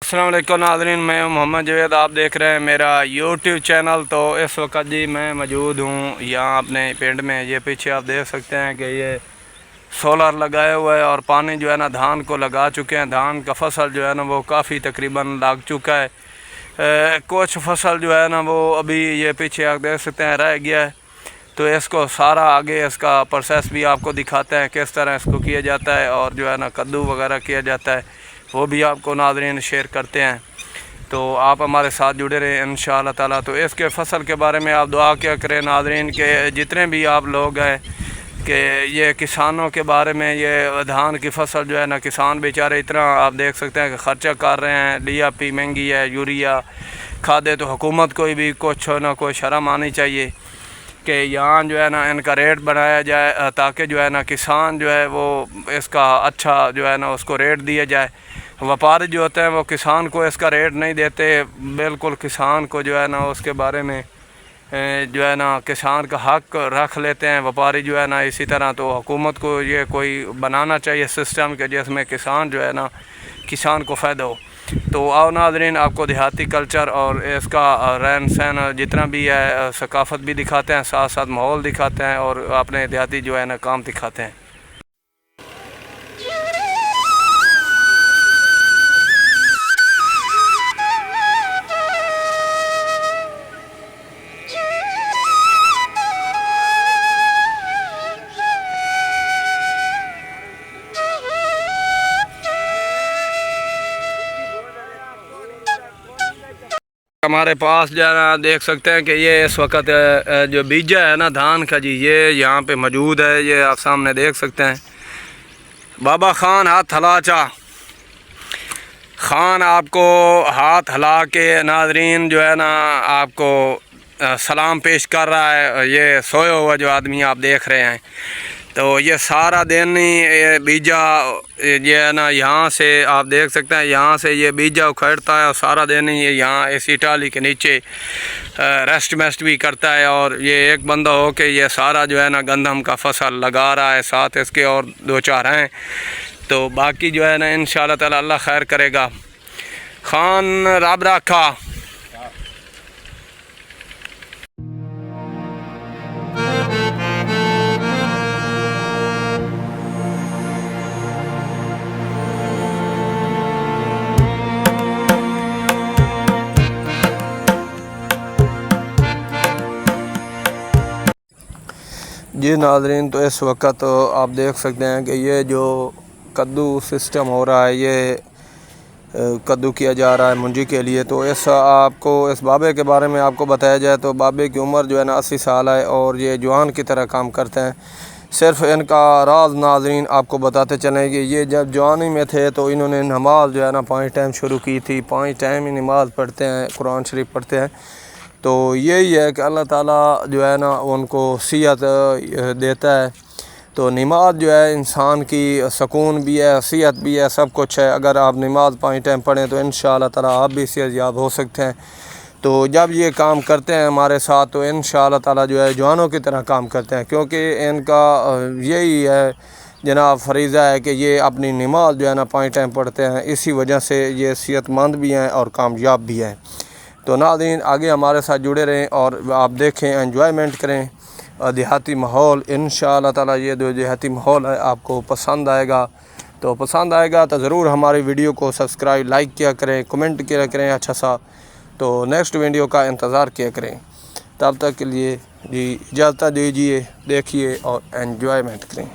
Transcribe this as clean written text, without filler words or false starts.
अस्सलाम वालेकुम नाज़रीन, मैं हूं मोहम्मद जवेद। आप देख रहे हैं मेरा यूट्यूब चैनल। तो इस वक्त जी मैं मौजूद हूं यहाँ अपने पिंड में। ये पीछे आप देख सकते हैं कि ये सोलर लगाए हुआ है और पानी जो है ना धान को लगा चुके हैं। धान का फसल जो है ना वो काफ़ी तकरीबन लग चुका है। कुछ फसल जो है ना वो अभी ये पीछे आप देख सकते हैं रह गया है। तो इसको सारा आगे इसका प्रोसेस भी आपको दिखाते हैं किस तरह इसको किया जाता है, और जो है ना कद्दू वगैरह किया जाता है वो भी आपको नाज़रीन शेयर करते हैं। तो आप हमारे साथ जुड़े रहें इंशाअल्लाह ताला। तो इसके फसल के बारे में आप दुआ क्या करें नाज़रीन के जितने भी आप लोग हैं कि ये किसानों के बारे में, ये धान की फसल जो है ना किसान बेचारे इतना आप देख सकते हैं कि ख़र्चा कर रहे हैं। DAP महंगी है, यूरिया खादे, तो हुकूमत को भी कुछ ना कोई शर्म आनी चाहिए कि यहाँ जो है ना इनका रेट बनाया जाए ताकि जो है ना किसान जो है वो इसका अच्छा जो है ना उसको रेट दिया जाए। व्यापारी जो होते हैं वो किसान को इसका रेट नहीं देते, बिल्कुल किसान को जो है ना उसके बारे में जो है ना किसान का हक रख लेते हैं व्यापारी जो है ना। इसी तरह तो हुकूमत को ये कोई बनाना चाहिए सिस्टम के जिसमें किसान जो है ना किसान को फ़ायदा हो। तो आओ नाज़रीन आपको देहाती कल्चर और इसका रहन सहन जितना भी है सकाफ़त भी दिखाते हैं, साथ साथ माहौल दिखाते हैं और अपने देहाती जो है ना काम दिखाते हैं। हमारे पास जो है ना देख सकते हैं कि ये इस वक्त जो बीजा है ना धान का जी, ये यहाँ पे मौजूद है। ये आप सामने देख सकते हैं। बाबा खान हाथ हलाचा खान आपको हाथ हला के नाजरीन जो है ना आपको सलाम पेश कर रहा है। ये सोया हुआ जो आदमी आप देख रहे हैं, तो ये सारा दिन ही बीजा ये है ना यहाँ से आप देख सकते हैं, यहाँ से ये बीजा उखड़ता है और सारा दिन ही ये यहाँ इसी टाली के नीचे रेस्ट भी करता है। और ये एक बंदा हो के ये सारा जो है ना गंदम का फसल लगा रहा है, साथ इसके और दो चार हैं। तो बाकी जो है ना इंशाअल्लाह ताला अल्लाह खैर करेगा। खान रब रखा। जी नाज़रीन, तो इस वक्त आप देख सकते हैं कि ये जो कद्दू सिस्टम हो रहा है, ये कद्दू किया जा रहा है मुंजी के लिए। तो इस बाबे के बारे में आपको बताया जाए तो बाबे की उम्र जो है ना 80 साल है और ये जवान की तरह काम करते हैं। सिर्फ इनका राज नाज़रीन आपको बताते चलें कि ये जब जवानी में थे तो इन्होंने नमाज जो है ना 5 टाइम शुरू की थी। 5 टाइम ही नमाज़ पढ़ते हैं, कुरान शरीफ पढ़ते हैं। तो यही है कि अल्लाह ताला जो है ना उनको सेहत देता है। तो नमाज जो है इंसान की सुकून भी है, सेहत भी है, सब कुछ है। अगर आप नमाज 5 टाइम पढ़ें तो इंशाअल्लाह ताला आप भी सेहतयाब हो सकते हैं। तो जब ये काम करते हैं हमारे साथ तो इंशाअल्लाह ताला जो है जवानों की तरह काम करते हैं, क्योंकि इनका यही है जनाब फरीज़ा है कि ये अपनी नमाज जो है ना 5 टाइम पढ़ते हैं। इसी वजह से ये सेहतमंद भी हैं और कामयाब भी हैं। तो नाज़रीन आगे हमारे साथ जुड़े रहें और आप देखें, एंजॉयमेंट करें देहाती माहौल। इंशाअल्लाह ताला ये जो देहाती माहौल है आपको पसंद आएगा। तो पसंद आएगा तो ज़रूर हमारी वीडियो को सब्सक्राइब लाइक किया करें, कमेंट किया करें अच्छा सा। तो नेक्स्ट वीडियो का इंतज़ार किया करें। तब तक के लिए जी इजाज़त दीजिए, देखिए और एंजॉयमेंट करें।